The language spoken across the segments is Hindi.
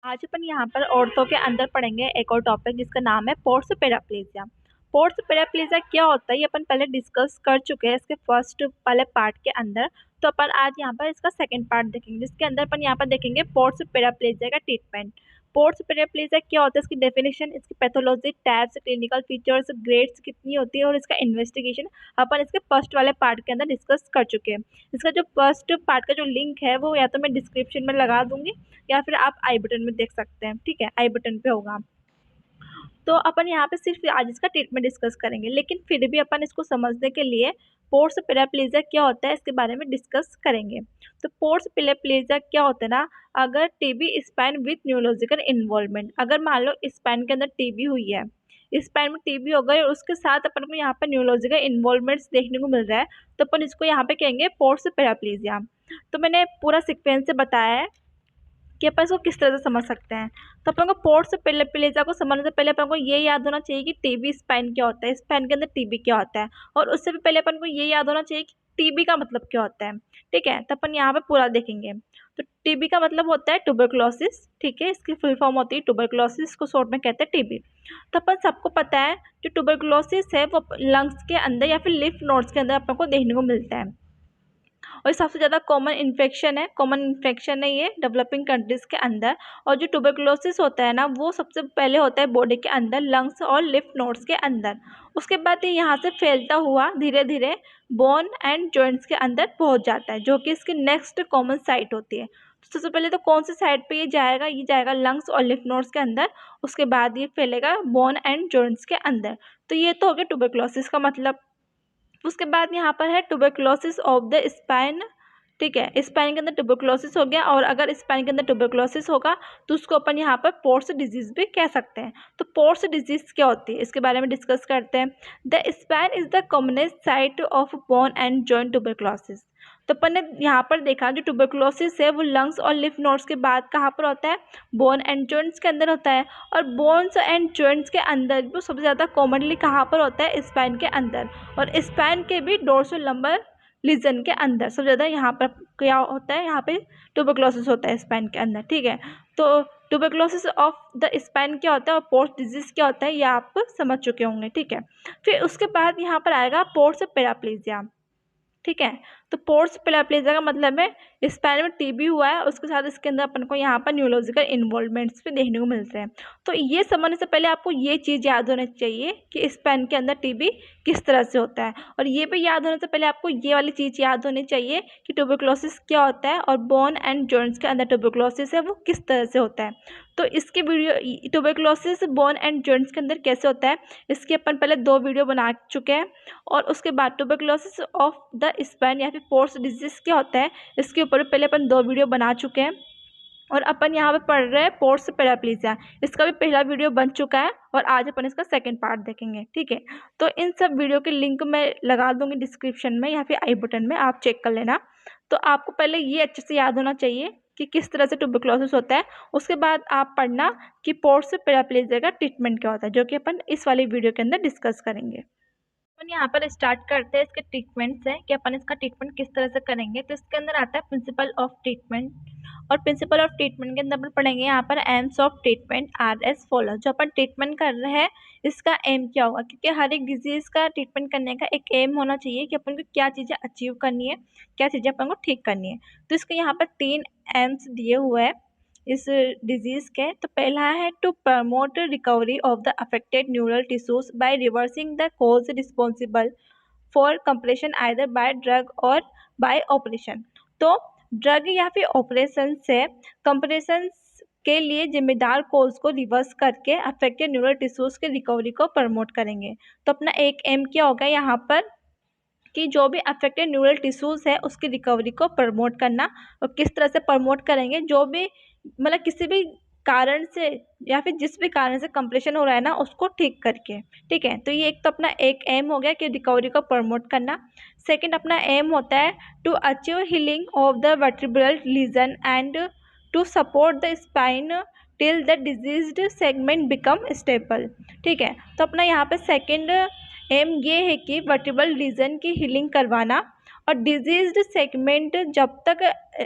आज अपन यहाँ पर औरतों के अंदर पढ़ेंगे एक और टॉपिक जिसका नाम है पोर्स पैराप्लेजिया। पोर्स पैराप्लेजिया क्या होता है ये अपन पहले डिस्कस कर चुके हैं इसके फर्स्ट पहले पार्ट के अंदर। तो अपन आज यहाँ पर इसका सेकंड पार्ट देखेंगे जिसके अंदर अपन यहाँ पर देखेंगे पोर्स पैराप्लेजिया का ट्रीटमेंट। पोर्स पैराप्लेजिया क्या होता है, इसकी डेफिनेशन, इसकी pathology, types, clinical features, grades कितनी होती है और इसका इन्वेस्टिगेशन अपन इसके फर्स्ट वाले पार्ट के अंदर डिस्कस कर चुके हैं। इसका जो फर्स्ट पार्ट का जो लिंक है वो या तो मैं डिस्क्रिप्शन में लगा दूंगी या फिर आप आई बटन में देख सकते हैं। ठीक है, आई बटन पे होगा। तो अपन यहाँ पे सिर्फ आज इसका ट्रीटमेंट डिस्कस करेंगे, लेकिन फिर भी अपन इसको समझने के लिए पोर्स पैराप्लेजिया क्या होता है इसके बारे में डिस्कस करेंगे। तो पोर्स पैराप्लेजिया क्या होता है ना, अगर TB spine with neurological involvement, अगर मान लो स्पाइन के अंदर टीबी हुई है, स्पाइन में टीबी हो गई और उसके साथ अपन को यहाँ पर न्यूरोलॉजिकल इन्वॉल्वमेंट्स देखने को मिल रहा है, तो अपन इसको यहाँ पे कहेंगे पोर्स पैराप्लेजिया। तो मैंने पूरा सीक्वेंस से बताया है कि अपन इसको किस तरह से समझ सकते हैं। तो अपन को पोर्स पैराप्लेजिया को समझने से पहले अपन को ये याद होना चाहिए कि टीबी स्पाइन क्या होता है, स्पाइन के अंदर टीबी क्या होता है, और उससे भी पहले अपन को ये याद होना चाहिए कि टीबी का मतलब क्या होता है। ठीक है, तो अपन यहाँ पे पूरा देखेंगे। तो टीबी का मतलब होता है ट्यूबरकुलोसिस। ठीक है, इसकी फुल फॉर्म होती है ट्यूबरकुलोसिस, को शॉर्ट में कहते हैं टीबी। तो अपन सबको पता है जो ट्यूबरकुलोसिस है वो लंग्स के अंदर या फिर लिम्फ नोड्स के अंदर अपन को देखने को मिलता है, और सबसे ज़्यादा कॉमन इन्फेक्शन है ये डेवलपिंग कंट्रीज़ के अंदर। और जो ट्यूबरकुलोसिस होता है ना वो सबसे पहले होता है बॉडी के अंदर, लंग्स और लिम्फ नोड्स के अंदर। उसके बाद ये यहाँ से फैलता हुआ धीरे धीरे बोन एंड जॉइंट्स के अंदर पहुँच जाता है, जो कि इसकी नेक्स्ट कॉमन साइट होती है। तो सबसे पहले तो कौन सी साइड पे ये जाएगा लंग्स और लिम्फ नोड्स के अंदर, उसके बाद ये फैलेगा बोन एंड जॉइंट्स के अंदर। तो ये तो हो गया ट्यूबरकुलोसिस का मतलब। उसके बाद यहाँ पर है ट्यूबरकुलोसिस ऑफ द स्पाइन। ठीक है, स्पाइन के अंदर ट्यूबरकुलोसिस हो गया, और अगर स्पाइन के अंदर ट्यूबरकुलोसिस होगा तो उसको अपन यहाँ पर पोर्स डिजीज भी कह सकते हैं। तो पोर्स डिजीज क्या होती है इसके बारे में डिस्कस करते हैं। The spine is the commonest site of bone and joint tuberculosis. तो अपन ने यहाँ पर देखा जो ट्यूबरकुलोसिस है वो लंग्स और लिम्फ नोड्स के बाद कहाँ पर होता है, बोन एंड जॉइंट्स के अंदर होता है। और बोन्स एंड जॉइंट्स के अंदर वो सबसे ज़्यादा कॉमनली कहाँ पर होता है, स्पाइन के अंदर, और स्पाइन के भी डोर्सल लंबर लीजन के अंदर सबसे ज़्यादा यहाँ पर क्या होता है, यहाँ पे ट्यूबरकुलोसिस होता है स्पाइन के अंदर। ठीक है, तो ट्यूबरकुलोसिस ऑफ द स्पाइन क्या होता है और पोर्स डिजीज क्या होता है ये आप समझ चुके होंगे। ठीक है, फिर उसके बाद यहाँ पर आएगा पोर्स पैराप्लेजिया। ठीक है, तो पोर्स पैराप्लेजिया का मतलब है स्पाइन में टीबी हुआ है, उसके साथ इसके अंदर अपन को यहाँ पर न्यूरोलॉजिकल इन्वॉल्वमेंट्स भी देखने को मिलते हैं। तो ये समझने से पहले आपको ये चीज़ याद होनी चाहिए कि स्पाइन के अंदर टीबी किस तरह से होता है, और ये भी याद होने से पहले आपको ये वाली चीज़ याद होनी चाहिए कि ट्यूबरकुलोसिस क्या होता है और बोन एंड जॉइंट्स के अंदर ट्यूबरकुलोसिस है वो किस तरह से होता है। तो इसकी video tuberculosis bone and joints के अंदर कैसे होता है इसके अपन पहले 2 वीडियो बना चुके हैं, और उसके बाद ट्यूबरकुलोसिस ऑफ द स्पाइन या फिर पोर्स डिजीज क्या होता है इसके ऊपर भी पहले अपन 2 वीडियो बना चुके हैं, और अपन यहाँ पे पढ़ रहे हैं पोर्स पैराप्लेजिया। इसका भी पहला वीडियो बन चुका है और आज अपन इसका सेकंड पार्ट देखेंगे। ठीक है, तो इन सब वीडियो के लिंक मैं लगा दूंगी डिस्क्रिप्शन में या फिर आई बटन में, आप चेक कर लेना। तो आपको पहले ये अच्छे से याद होना चाहिए कि किस तरह से ट्यूबरकुलोसिस होता है, उसके बाद आप पढ़ना कि पोर्स पैराप्लेजिया का ट्रीटमेंट क्या होता है, जो कि अपन इस वाली वीडियो के अंदर डिस्कस करेंगे। अपन यहाँ पर स्टार्ट करते हैं इसके ट्रीटमेंट से कि अपन इसका ट्रीटमेंट किस तरह से करेंगे। तो इसके अंदर आता है प्रिंसिपल ऑफ ट्रीटमेंट, और प्रिंसिपल ऑफ ट्रीटमेंट के अंदर अपन पढ़ेंगे यहाँ पर AIIMS of treatment R S follow. जो अपन ट्रीटमेंट कर रहे हैं इसका एम क्या होगा, क्योंकि हर एक डिजीज़ का ट्रीटमेंट करने का एक एम होना चाहिए कि अपन को क्या चीज़ें अचीव करनी है, क्या चीज़ें अपन को ठीक करनी है। तो इसके यहाँ पर 3 एम्स दिए हुए हैं इस डिजीज़ के। तो पहला है to promote recovery of the affected neural tissues by reversing the cause responsible for compression either by drug और बाय ऑपरेशन। तो ड्रग या फिर ऑपरेशन से कंप्रेशन के लिए जिम्मेदार कोज को रिवर्स करके अफेक्टेड न्यूरल टिश्यूज के रिकवरी को प्रमोट करेंगे। तो अपना एक एम क्या होगा यहाँ पर कि जो भी अफेक्टेड न्यूरल टिश्यूज़ है उसकी रिकवरी को प्रमोट करना। और किस तरह से प्रमोट करेंगे, जो भी मतलब किसी भी कारण से या फिर जिस भी कारण से कंप्रेशन हो रहा है ना उसको ठीक करके। ठीक है, तो ये एक तो अपना एक एम हो गया कि रिकवरी को प्रमोट करना। सेकंड अपना एम होता है to achieve healing of the vertebral lesion and to support the spine till the diseased segment become stable. ठीक है, तो अपना यहाँ पे सेकंड एम ये है कि वर्टिब्रल लीजन की हीलिंग करवाना, और डिजीज्ड सेगमेंट जब तक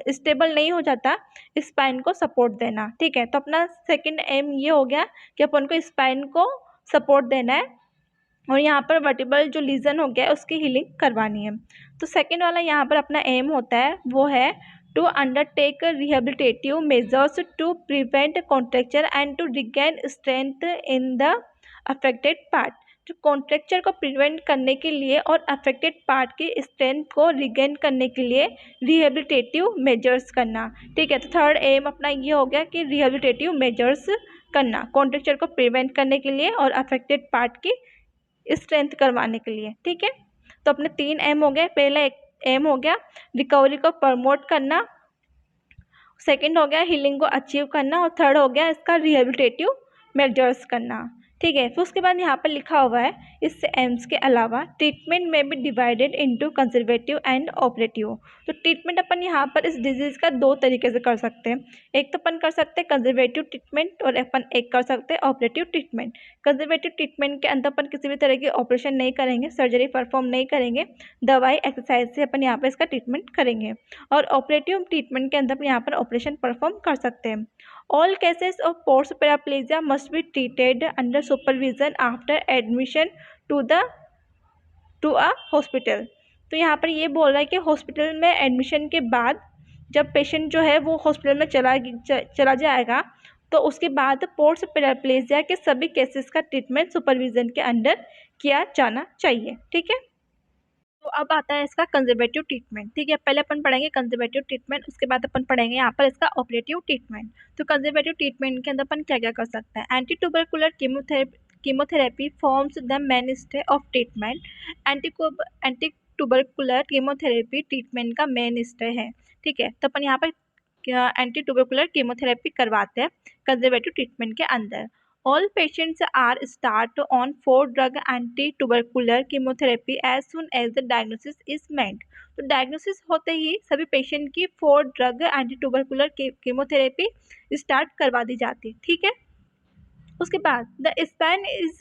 स्टेबल नहीं हो जाता स्पाइन को सपोर्ट देना। ठीक है, तो अपना सेकंड एम ये हो गया कि अपन को स्पाइन को सपोर्ट देना है और यहाँ पर वर्टिब्रल जो लीजन हो गया है उसकी हीलिंग करवानी है। तो सेकंड वाला यहाँ पर अपना एम होता है वो है to undertake rehabilitative measures to prevent contracture and to regain strength in the affected part. जो कॉन्ट्रैक्चर को प्रिवेंट करने के लिए और अफेक्टेड पार्ट की स्ट्रेंथ को रिगेन करने के लिए रिहेबिलिटेटिव मेजर्स करना। ठीक है, तो थर्ड एम अपना ये हो गया कि रिहेबिलिटेटिव मेजर्स करना कॉन्ट्रैक्चर को प्रिवेंट करने के लिए और अफेक्टेड पार्ट की स्ट्रेंथ करवाने के लिए। ठीक है, तो अपने 3 एम हो गए। पहला एक एम हो गया रिकवरी को प्रमोट करना, सेकंड हो गया हीलिंग को अचीव करना और थर्ड हो गया इसका रिहेबिलिटेटिव मेजर्स करना। ठीक है, फिर उसके बाद यहाँ पर लिखा हुआ है इस एम्स के अलावा ट्रीटमेंट में भी divided into conservative and operative. तो ट्रीटमेंट अपन यहाँ पर इस डिजीज़ का 2 तरीके से कर सकते हैं। एक तो अपन कर सकते हैं कंजर्वेटिव ट्रीटमेंट और अपन एक कर सकते हैं ऑपरेटिव ट्रीटमेंट। कंजर्वेटिव ट्रीटमेंट के अंदर अपन किसी भी तरह की ऑपरेशन नहीं करेंगे, सर्जरी परफॉर्म नहीं करेंगे, दवाई एक्सरसाइज से अपन यहाँ पर इसका ट्रीटमेंट करेंगे। और ऑपरेटिव ट्रीटमेंट के अंदर अपन यहाँ पर ऑपरेशन परफॉर्म कर सकते हैं। All cases of porous paraplegia must be treated under supervision after admission to a hospital। तो यहाँ पर ये बोल रहा है कि हॉस्पिटल में एडमिशन के बाद जब पेशेंट जो है वो हॉस्पिटल में चला जाएगा तो उसके बाद पोर्स पैराप्लेजिया के सभी केसेस का ट्रीटमेंट सुपरविजन के अंडर किया जाना चाहिए। ठीक है, तो अब आता है इसका कंजर्वेटिव ट्रीटमेंट। ठीक है, पहले अपन पढ़ेंगे कंजर्वेटिव ट्रीटमेंट, उसके बाद अपन पढ़ेंगे यहाँ पर इसका ऑपरेटिव ट्रीटमेंट। तो कंजर्वेटिव ट्रीटमेंट के अंदर अपन क्या क्या कर सकते हैं। Anti tubercular chemotherapy forms the मेनस्टे of treatment. Anti tubercular chemotherapy treatment का मेनस्टे है। ठीक है, तो अपन यहाँ पर एंटी ट्यूबरकुलर कीमोथेरेपी करवाते हैं कंजर्वेटिव ट्रीटमेंट के अंदर। All patients are start on 4 drug anti-tubercular chemotherapy as soon as the diagnosis is made। तो डायग्नोसिस होते ही सभी पेशेंट की 4 drug anti tubercular chemotherapy start करवा दी जाती है। ठीक है, उसके बाद the spine is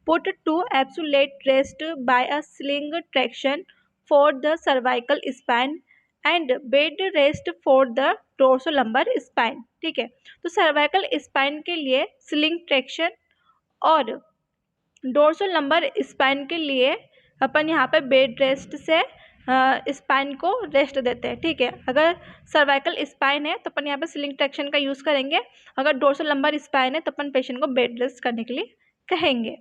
put to absolute rest by a sling traction for the cervical spine and bed rest for the dorsolumbar spine. ठीक है, तो सर्वाइकल स्पाइन के लिए स्लिंग ट्रैक्शन और डोर्सोलंबर स्पाइन के लिए अपन यहाँ पे बेड रेस्ट से स्पाइन को रेस्ट देते हैं। ठीक है, अगर सर्वाइकल स्पाइन है तो अपन यहाँ पे स्लिंग ट्रैक्शन का यूज़ करेंगे, अगर डोर्सोलंबर स्पाइन है तो अपन पेशेंट को बेड रेस्ट करने के लिए कहेंगे।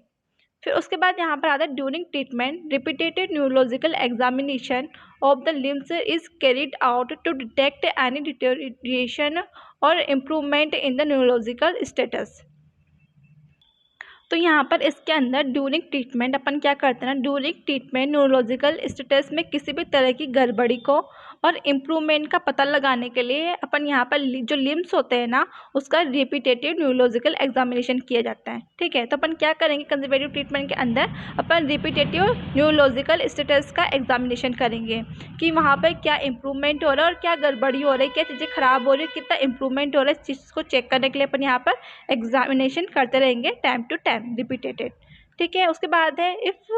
फिर उसके बाद यहाँ पर आता है during treatment repeated neurological examination of the limbs is carried out to detect any deterioration और improvement in the neurological status. तो यहाँ पर इसके अंदर ड्यूरिंग ट्रीटमेंट अपन क्या करते हैं ना, ड्यूरिंग ट्रीटमेंट न्यूरोलॉजिकल स्टेटस में किसी भी तरह की गड़बड़ी को और इम्प्रूवमेंट का पता लगाने के लिए अपन यहाँ पर जो लिम्स होते हैं ना उसका रिपीटेटिव न्यूरोलॉजिकल एग्जामिनेशन किया जाता है। ठीक है, तो अपन क्या करेंगे कंजर्वेटिव ट्रीटमेंट के अंदर अपन रिपीटेटिव न्यूरोलॉजिकल स्टेटस का एग्जामिनेशन करेंगे कि वहाँ पर क्या इम्प्रूवमेंट हो रहा है और क्या गड़बड़ी हो रही है, क्या चीज़ें खराब हो रही है, कितना इम्प्रूवमेंट हो रहा है, इस चीज़ को चेक करने के लिए अपन यहाँ पर एग्जामिनेशन करते रहेंगे टाइम टू टाइम रिपीटेड। ठीक है, उसके बाद है if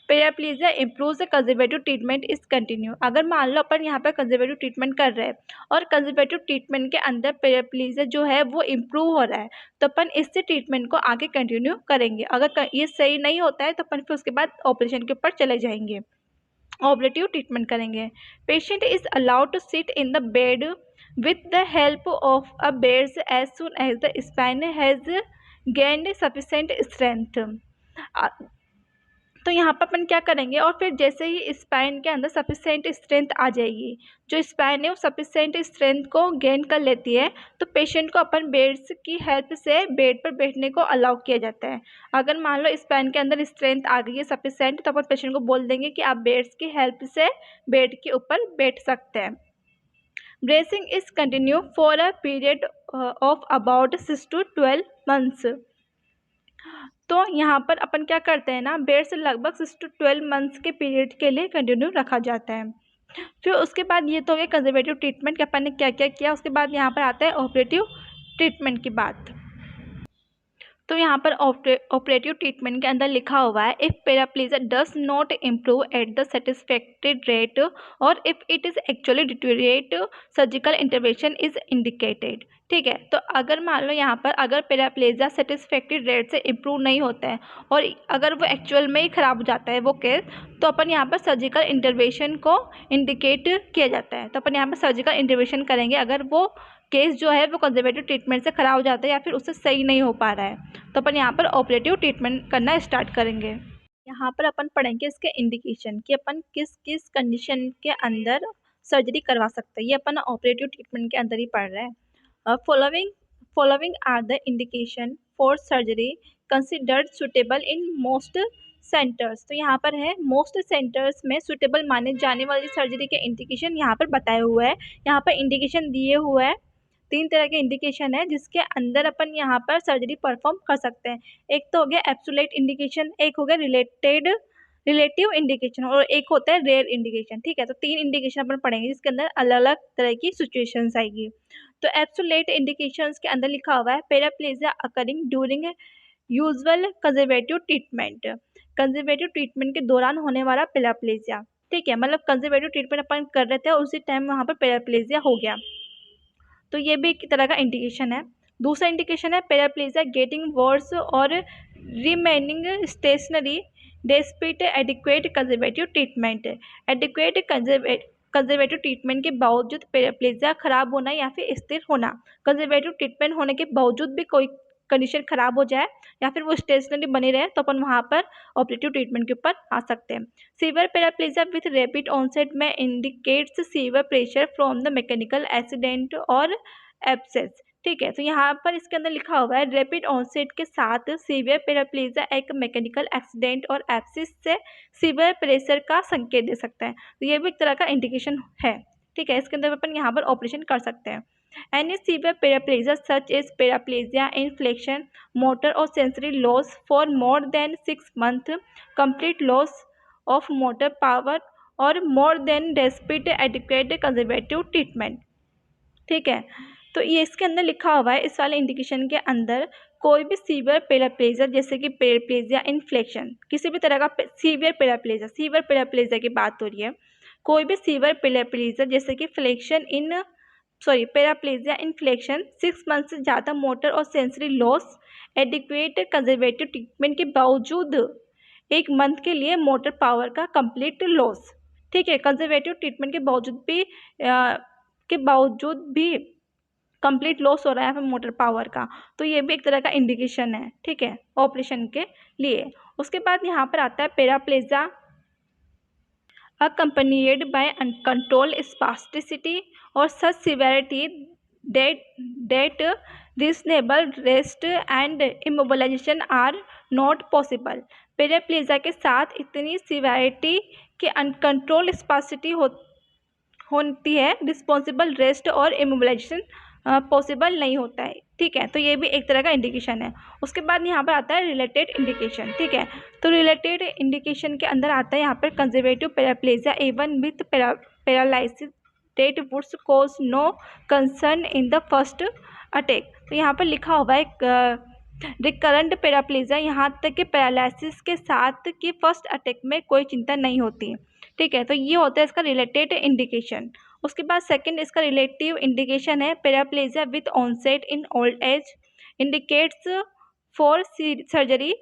paraplegia improve the conservative treatment is continue. अगर मान लो अपन यहाँ पर कंजर्वेटिव ट्रीटमेंट कर रहे हैं और कंजर्वेटिव ट्रीटमेंट के अंदर पैराप्लीजिया जो है वो इम्प्रूव हो रहा है तो अपन इससे ट्रीटमेंट को आगे कंटिन्यू करेंगे। अगर ये सही नहीं होता है तो अपन फिर उसके बाद ऑपरेशन के ऊपर चले जाएंगे, ऑपरेटिव ट्रीटमेंट करेंगे। Patient is allowed to sit in the bed with the help of a beds as soon as the spine has gained sufficient strength. तो यहाँ पर अपन क्या करेंगे और फिर जैसे ही स्पाइन के अंदर सफिशेंट स्ट्रेंथ आ जाएगी, जो स्पाइन है वो सफिशेंट स्ट्रेंथ को गेन कर लेती है तो पेशेंट को अपन बेड्स की हेल्प से बेड पर बैठने को अलाउ किया जाता है। अगर मान लो स्पाइन के अंदर स्ट्रेंथ आ गई है सफिशेंट तो अपन पेशेंट को बोल देंगे कि आप बेड्स की हेल्प से बेड के ऊपर बैठ सकते हैं। Bracing is continue for a period of about 6 to 12 months। तो यहाँ पर अपन क्या करते हैं ना, बेड से लगभग 6 to 12 मंथ्स के पीरियड के लिए कंटिन्यू रखा जाता है। फिर उसके बाद ये तो हो गया कंजर्वेटिव ट्रीटमेंट कि अपन ने क्या क्या किया। उसके बाद यहाँ पर आता है ऑपरेटिव ट्रीटमेंट की बात। तो यहाँ पर ऑपरेटिव ट्रीटमेंट के अंदर लिखा हुआ है if paraplegia does not improve at the satisfactory rate और if it is actually deteriorate surgical intervention is indicated. ठीक है, तो अगर मान लो यहाँ पर अगर पैराप्लीजिया सेटिस्फैक्ट्री रेट से इम्प्रूव नहीं होता है और अगर वो एक्चुअल में ही ख़राब हो जाता है वो केस, तो अपन यहाँ पर सर्जिकल इंटरवेंशन को इंडिकेट किया जाता है। तो अपन यहाँ पर सर्जिकल इंटरवेंशन करेंगे अगर वो केस जो है वो कंजर्वेटिव ट्रीटमेंट से ख़राब हो जाता है या फिर उससे सही नहीं हो पा रहा है, तो अपन यहाँ पर ऑपरेटिव ट्रीटमेंट करना स्टार्ट करेंगे। यहाँ पर अपन पढ़ेंगे इसके इंडिकेशन कि अपन किस किस कंडीशन के अंदर सर्जरी करवा सकते हैं। ये अपन ऑपरेटिव ट्रीटमेंट के अंदर ही पढ़ रहे हैं। Following are the indication for surgery considered suitable in most centres. तो यहाँ पर है मोस्ट सेंटर्स में सुटेबल माने जाने वाली सर्जरी के इंडिकेशन यहाँ पर बताए हुए हैं। यहाँ पर इंडिकेशन दिए हुए हैं, 3 तरह के इंडिकेशन है जिसके अंदर अपन यहाँ पर सर्जरी परफॉर्म कर सकते हैं। एक तो हो गया एब्सोल्यूट इंडिकेशन, एक हो गया रिलेटिव इंडिकेशन और एक होता है रेयर इंडिकेशन। ठीक है, तो 3 इंडिकेशन अपन पढ़ेंगे जिसके अंदर अलग अलग तरह की सिचुएशंस आएगी। तो एब्सोल्यूट इंडिकेशंस के अंदर लिखा हुआ है paraplegia occurring during usual conservative treatment. Conservative treatment के दौरान होने वाला पैराप्लेजिया। ठीक है, मतलब कंजर्वेटिव ट्रीटमेंट अपन कर रहे थे और उसी टाइम वहाँ पर पैराप्लेजिया हो गया, तो ये भी एक तरह का इंडिकेशन है। दूसरा इंडिकेशन है पैराप्लेजिया गेटिंग वर्स और remaining stationary despite adequate conservative treatment. Adequate conservative treatment के बावजूद पैराप्लेजिया खराब होना या फिर स्थिर होना। कंजर्वेटिव ट्रीटमेंट होने के बावजूद भी कोई कंडीशन खराब हो जाए या फिर वो स्टेशनरी बनी रहे तो अपन वहाँ पर ऑपरेटिव ट्रीटमेंट के ऊपर आ सकते हैं। Severe paraplegia with rapid onset में indicates severe pressure from the mechanical accident और एब्सेस। ठीक है, तो यहाँ पर इसके अंदर लिखा हुआ है रैपिड ऑनसेट के साथ सीवियर पैराप्लेजिया एक मैकेनिकल एक्सीडेंट और एब्सेस से सीवियर प्रेशर का संकेत दे सकता है। तो ये भी एक तरह का इंडिकेशन है। ठीक है, इसके अंदर अपन यहाँ पर ऑपरेशन कर सकते हैं। Any severe paraplegia such as paraplegia in flexion, motor or sensory loss for more than 6 months, complete loss of motor power और more than desperate adequate conservative treatment। ठीक है, तो ये इसके अंदर लिखा हुआ है इस वाले इंडिकेशन के अंदर कोई भी सीवियर पैराप्लेजिया जैसे कि पैराप्लेजिया इन फ्लेक्शन, किसी भी तरह का सीवियर पैराप्लेजिया की बात हो रही है। कोई भी सीवियर पैराप्लेजिया जैसे कि पैराप्लेजिया इन फ्लेक्शन 6 मंथ से ज़्यादा मोटर और sensory loss, adequate conservative treatment के बावजूद 1 मंथ के लिए मोटर पावर का कंप्लीट लॉस। ठीक है, कंजर्वेटिव ट्रीटमेंट के बावजूद भी कंप्लीट लॉस हो रहा है मोटर पावर का, तो ये भी एक तरह का इंडिकेशन है। ठीक है, ऑपरेशन के लिए। उसके बाद यहाँ पर आता है paraplegia accompanied by uncontrolled spasticity or such severity that reasonable rest and immobilization are not possible। Paraplegia के साथ इतनी सीवियरिटी कि अनकंट्रोल स्पासिटी होती है, रिस्पॉन्सिबल रेस्ट और इमोबिलाइजेशन पॉसिबल नहीं होता है। ठीक है, तो ये भी एक तरह का इंडिकेशन है। उसके बाद यहाँ पर आता है रिलेटेड इंडिकेशन। ठीक है, तो रिलेटेड इंडिकेशन के अंदर आता है यहाँ पर conservative paraplegia even with paralysis that would cause no concern in the first attack. तो यहाँ पर लिखा हुआ है रिकरेंट पैराप्लेजिया यहाँ तक कि पैरालिसिस के साथ कि फर्स्ट अटैक में कोई चिंता नहीं होती। ठीक है, तो ये होता है इसका रिलेटेड इंडिकेशन। उसके बाद सेकंड इसका रिलेटिव इंडिकेशन है paraplegia with onset in old age, indicates for surgery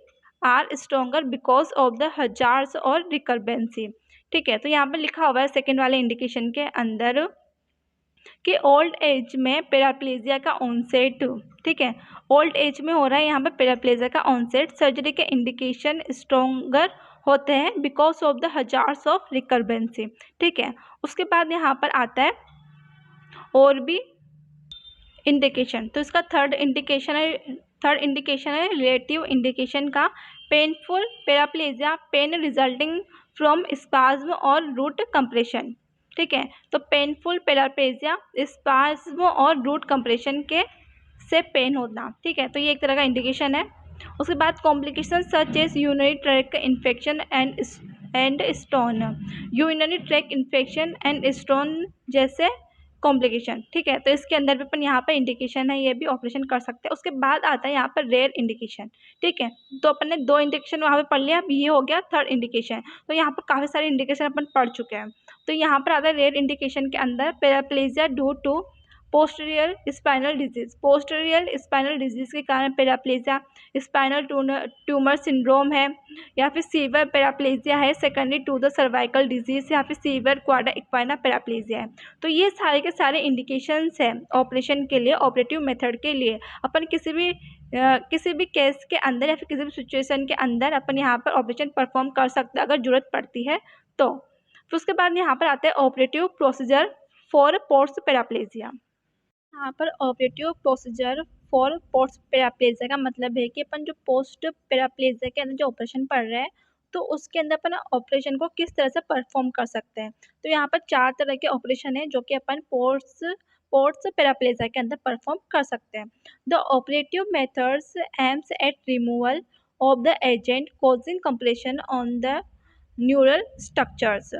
are stronger because of the hazards और रिकर्बेंसी। ठीक है, तो यहाँ पर लिखा हुआ है सेकंड वाले इंडिकेशन के अंदर कि ओल्ड एज में पैराप्लेजिया का ऑनसेट, ठीक है, ओल्ड एज में हो रहा है यहाँ पर पैराप्लेजिया का ऑनसेट, सर्जरी के इंडिकेशन स्ट्रॉन्गर होते हैं because of the hazards of recurrence. ठीक है, उसके बाद यहाँ पर आता है और भी इंडिकेशन। तो इसका थर्ड इंडिकेशन है रिलेटिव इंडिकेशन का painful paraplegia, pain resulting from spasm और रूट कंप्रेशन। ठीक है, तो पेनफुल पैराप्लेजिया स्पाज्म और रूट कंप्रेशन के से पेन होना। ठीक है, तो ये एक तरह का इंडिकेशन है। उसके बाद complication such as urinary tract infection and stone. Urinary tract infection and stone जैसे कॉम्प्लिकेशन। ठीक है, तो इसके अंदर भी अपन यहाँ पर इंडिकेशन है, ये भी ऑपरेशन कर सकते हैं। उसके बाद आता है यहाँ पर रेयर इंडिकेशन। ठीक है, तो अपन ने 2 इंडिकेशन वहाँ पे पढ़ लिया, अब ये हो गया थर्ड इंडिकेशन। तो यहाँ पर काफ़ी सारे इंडिकेशन अपन पढ़ चुके हैं। तो यहाँ पर आता है रेयर इंडिकेशन के अंदर paraplegia due to posterior spinal disease. Posterior spinal disease के कारण पैराप्लेजिया, स्पाइनल ट्यूमर सिंड्रोम है, या फिर सीवियर पैराप्लेजिया है secondary to the cervical disease, या फिर सीवियर क्वाड्रा इक्वाइना पैराप्लेजिया है। तो ये सारे के सारे इंडिकेशंस हैं ऑपरेशन के लिए, ऑपरेटिव मेथड के लिए। अपन किसी भी केस के अंदर या फिर किसी भी सिचुएशन के अंदर अपन यहाँ पर ऑपरेशन परफॉर्म कर सकते हैं अगर जरूरत पड़ती है तो। फिर उसके बाद यहाँ पर आता है operative procedure for post paraplegia. यहाँ पर operative procedure for post paraplegia का मतलब है कि अपन जो पोस्ट पैराप्लेजिया के अंदर जो ऑपरेशन पढ़ रहे हैं तो उसके अंदर अपन ऑपरेशन को किस तरह से परफॉर्म कर सकते हैं। तो यहाँ पर 4 तरह के ऑपरेशन है जो कि अपन पोस्ट पैराप्लेजिया के अंदर परफॉर्म कर सकते हैं। The operative methods aims at removal of the agent causing compression on the neural structures.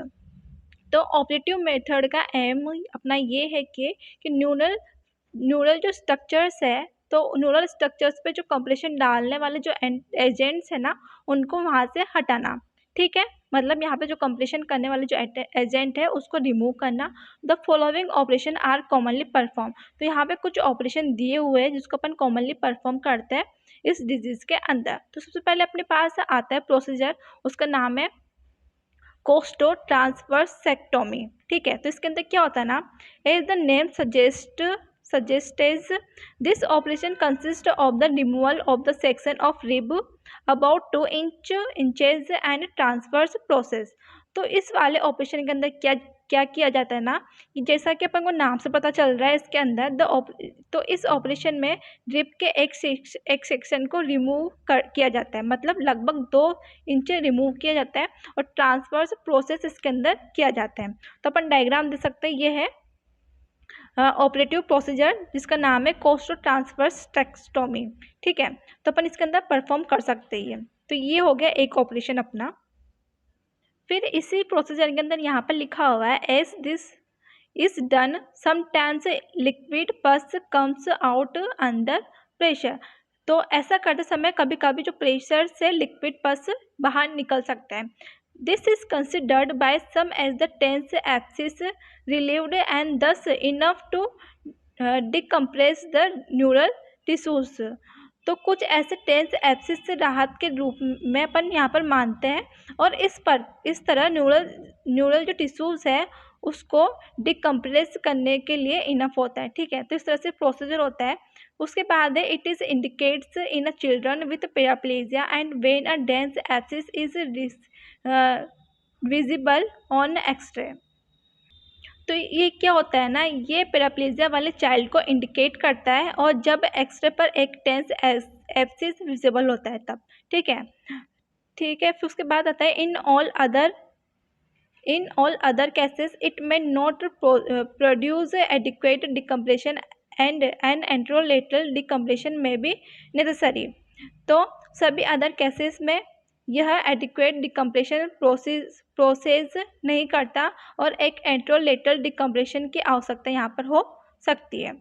तो ऑपरेटिव मेथड का एम अपना ये है कि न्यूरल जो स्ट्रक्चर्स है, तो न्यूरल स्ट्रक्चर्स पे जो कंप्रेशन डालने वाले जो एजेंट्स है ना, उनको वहाँ से हटाना। ठीक है, मतलब यहाँ पे जो कंप्रेशन करने वाले जो एजेंट है उसको रिमूव करना। The following operation are commonly perform. तो यहाँ पे कुछ ऑपरेशन दिए हुए हैं जिसको अपन कॉमनली परफॉर्म करते हैं इस डिजीज़ के अंदर। तो सबसे पहले अपने पास आता है प्रोसीजर, उसका नाम है कोस्टो ट्रांसवर्सेक्टोमी। ठीक है, तो इसके अंदर क्या होता है ना, as the name suggests this operation consists of the removal of the section of rib about 2 inches and transverse process। तो इस वाले ऑपरेशन के अंदर क्या किया जाता है ना, कि जैसा कि अपन को नाम से पता चल रहा है इसके अंदर तो इस ऑपरेशन में रिब के एक सेक्शन को रिमूव किया जाता है, मतलब लगभग 2 इंच रिमूव किया जाता है और ट्रांसवर्स प्रोसेस इसके अंदर किया जाता है। तो अपन डायग्राम दे सकते हैं, ये है ऑपरेटिव प्रोसीजर जिसका नाम है कोस्टो ट्रांसवर्सेक्टोमी। ठीक है, तो अपन इसके अंदर परफॉर्म कर सकते हैं। तो ये हो गया एक ऑपरेशन अपना। फिर इसी प्रोसीजर के अंदर यहाँ पर लिखा हुआ है as this is done sometimes liquid pus comes out under pressure. तो ऐसा करते समय कभी कभी जो प्रेशर से लिक्विड पस बाहर निकल सकता है। This is considered by some as the tense abscess relieved and thus enough to decompress the neural tissues। तो कुछ ऐसे टेंस एब्सिस से राहत के रूप में अपन यहाँ पर मानते हैं और इस तरह न्यूरल जो टिश्यूज़ है उसको डिकम्प्रेस करने के लिए इनफ होता है। ठीक है, तो इस तरह से प्रोसीजर होता है। उसके बाद है it is indicates in a children with paraplegia and when a dense abscess is visible on X ray. तो ये क्या होता है ना, ये पैराप्लेजिया वाले चाइल्ड को इंडिकेट करता है और जब एक्सरे पर एक टेंस एब्सिस विजिबल होता है तब। ठीक है, फिर उसके बाद आता है in all other cases it may not produce adequate decompression and an anterolateral decompression में भी नेसेसरी। तो सभी अदर केसेस में यह एडिक्वेट डिकम्प्रेशन प्रोसेस नहीं करता और एक एंट्रोलेटरल डिकम्प्रेशन की आवश्यकता यहाँ पर हो सकती है।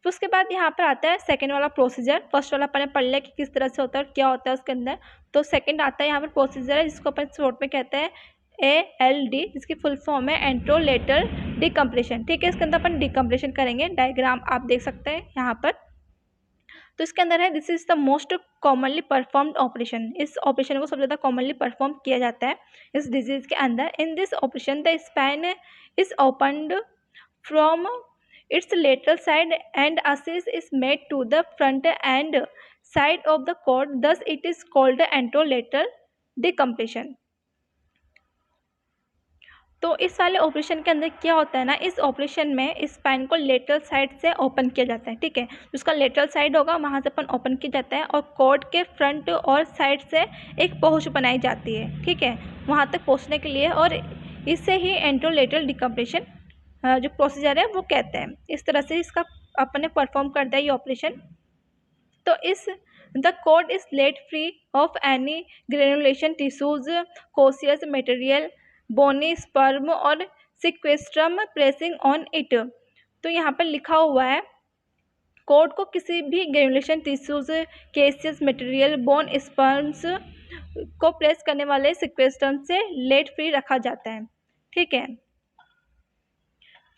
तो उसके बाद यहाँ पर आता है सेकेंड वाला प्रोसीजर। फर्स्ट वाला अपन ने पढ़ लिया कि किस तरह से होता है और क्या होता है उसके अंदर। तो सेकेंड आता है यहाँ पर प्रोसीजर है जिसको अपन शॉर्ट में कहते हैं ALD, जिसकी फुल फॉर्म है एंट्रोलेटरल डिकम्प्रेशन। ठीक है, इसके अंदर अपन डिकम्प्रेशन करेंगे, डायग्राम आप देख सकते हैं यहाँ पर। तो इसके अंदर है this is the most commonly performed operation. इस ऑपरेशन को सबसे ज़्यादा कॉमनली परफॉर्म किया जाता है इस डिजीज़ के अंदर। In this operation the spine is opened from its lateral side and access is made to the front and side of the cord, thus it is called anterolateral decompression. तो इस वाले ऑपरेशन के अंदर क्या होता है ना, इस ऑपरेशन में स्पाइन को लेटरल साइड से ओपन किया जाता है। ठीक है, उसका लेटरल साइड होगा वहाँ से अपन ओपन किया जाता है और कॉर्ड के फ्रंट और साइड से एक पहुँच बनाई जाती है। ठीक है, वहाँ तक पहुँचने के लिए, और इससे ही एंट्रोलेटरल डिकम्प्रेशन जो प्रोसीजर है वो कहते हैं। इस तरह से इसका अपन ने परफॉर्म कर दिया ये ऑपरेशन। तो इस the cord is let free of any granulation tissues, caseous material, bony, spur और सिक्वेस्ट्रम प्रेसिंग ऑन इट। तो यहाँ पर लिखा हुआ है कोड को किसी भी granulation tissues, caseous material, bone, स्पर्म्स को प्लेस करने वाले सिक्वेस्टन से लेट फ्री रखा जाता है। ठीक है,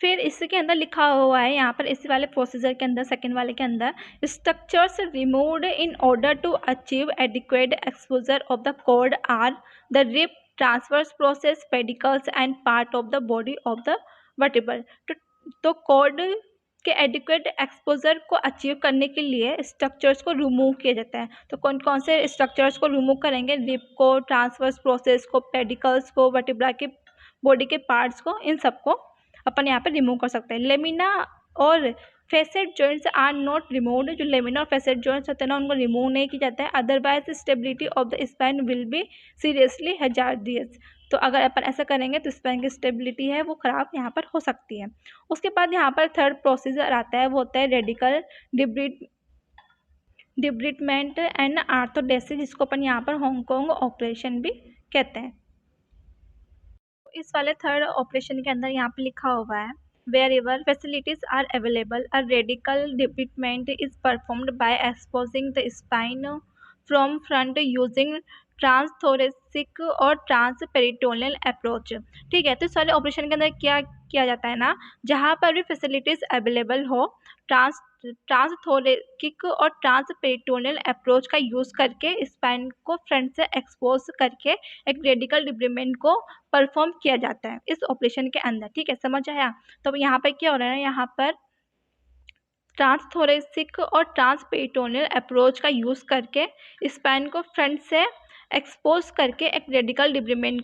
फिर इसके अंदर लिखा हुआ है यहाँ पर इस वाले प्रोसीजर के अंदर, सेकंड वाले के अंदर, structures removed in order to achieve adequate exposure of the cord are the rib, transverse process, pedicles and part of the body of the vertebral. तो कोड के एडिक्वेट एक्सपोजर को अचीव करने के लिए स्ट्रक्चर्स को रिमूव किया जाता है। तो कौन कौन से स्ट्रक्चर्स को रिमूव करेंगे? रिप को, ट्रांसवर्स प्रोसेस को, पेडिकल्स को, वर्टिब्रा के बॉडी के पार्ट्स को, इन सबको अपन यहाँ पे रिमूव कर सकते हैं। लेमिना और facet joints are not removed. जो लेमिना और फेसेट जॉइंट्स होते हैं ना, उनको रिमूव नहीं किया जाता है, otherwise stability of the spine will be seriously hazardous. तो अगर अपन ऐसा करेंगे तो स्पाइन की स्टेबिलिटी है वो ख़राब यहाँ पर हो सकती है। उसके बाद यहाँ पर थर्ड प्रोसीजर आता है, वो होता है रेडिकल डिब्रिटमेंट एंड आर्थोडेसिस, जिसको अपन यहाँ पर हांगकांग ऑपरेशन भी कहते हैं। इस वाले थर्ड ऑपरेशन के अंदर यहाँ पे लिखा हुआ है wherever facilities are available, a radical debridement is performed by exposing the spine from front using ट्रांसथोरेसिक और ट्रांसपेरिटोनियल अप्रोच। ठीक है, तो इस वाले ऑपरेशन के अंदर क्या किया जाता है ना, जहाँ पर भी फैसिलिटीज़ अवेलेबल हो, ट्रांसथोरेसिक और ट्रांसपेरिटोनियल अप्रोच का यूज़ करके स्पाइन को फ्रंट से एक्सपोज करके एक रेडिकल डिब्रिटमेंट को परफॉर्म किया जाता है इस ऑपरेशन के अंदर। ठीक है, समझ आया? तो यहाँ पर क्या हो रहा है, यहाँ पर ट्रांसथोरेसिक और ट्रांसपेरिटोनियल अप्रोच का यूज़ करके स्पाइन को फ्रंट से एक्सपोज करके एक रेडिकल डिब्रिटमेंट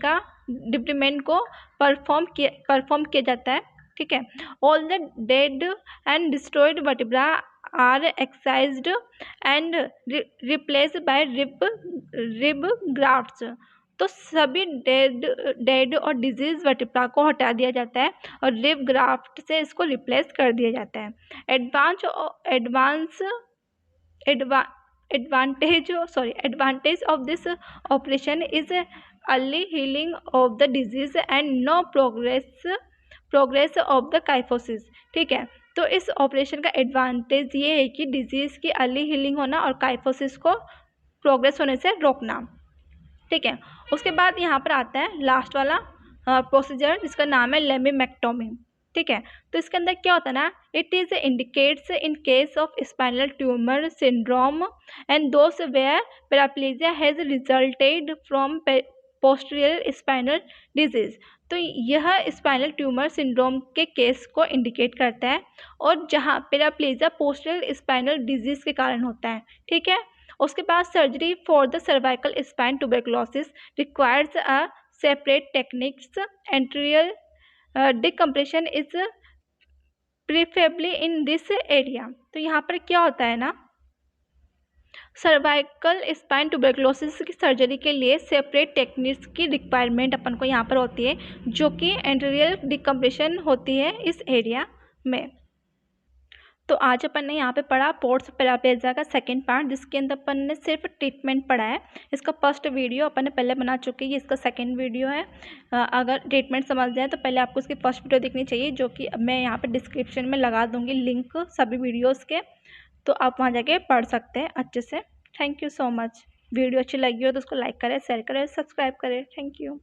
को परफॉर्म किया जाता है। ठीक है, all the dead and destroyed vertebra are excised and replaced by rib grafts. तो सभी डेड और डिजीज वर्टिब्रा को हटा दिया जाता है और रिब ग्राफ्ट से इसको रिप्लेस कर दिया जाता है। Advantage of this operation is early healing of the disease and no progress of the kyphosis। ठीक है, तो इस ऑपरेशन का एडवांटेज ये है कि डिजीज़ की अर्ली हीलिंग होना और काइफोसिस को प्रोग्रेस होने से रोकना। ठीक है, उसके बाद यहाँ पर आता है लास्ट वाला प्रोसीजर, जिसका नाम है लेमिमेक्टोमी। ठीक है, तो इसके अंदर क्या होता है ना, it is indicates in case of spinal tumour syndrome and those where paraplegia has resulted from posterior spinal disease. तो यह स्पाइनल ट्यूमर सिंड्रोम के केस को इंडिकेट करता है और जहाँ पैराप्लेजिया पोस्टीरियर स्पाइनल डिजीज़ के कारण होता है। ठीक है, उसके बाद surgery for the cervical spine tuberculosis requires a separate techniques, anterior decompression is preferably in this area. तो यहाँ पर क्या होता है ना, सर्वाइकल स्पाइन ट्यूबरकुलोसिस की सर्जरी के लिए सेपरेट टेक्निक्स की रिक्वायरमेंट अपन को यहाँ पर होती है, जो कि एंटीरियर डिकम्प्रेशन होती है इस एरिया में। तो आज अपन ने यहाँ पे पढ़ा पोर्स पैराप्लेजिया का सेकंड पार्ट, जिसके अंदर अपन ने सिर्फ ट्रीटमेंट पढ़ा है। इसका फर्स्ट वीडियो अपन ने पहले बना चुके हैं, ये इसका सेकंड वीडियो है। अगर ट्रीटमेंट समझ जाए तो पहले आपको इसकी फर्स्ट वीडियो देखनी चाहिए, जो कि मैं यहाँ पे डिस्क्रिप्शन में लगा दूँगी लिंक सभी वीडियोज़ के, तो आप वहाँ जाके पढ़ सकते हैं अच्छे से। Thank you so much. Video अच्छी लगी हो तो उसको लाइक करें, शेयर करें, सब्सक्राइब करें। Thank you.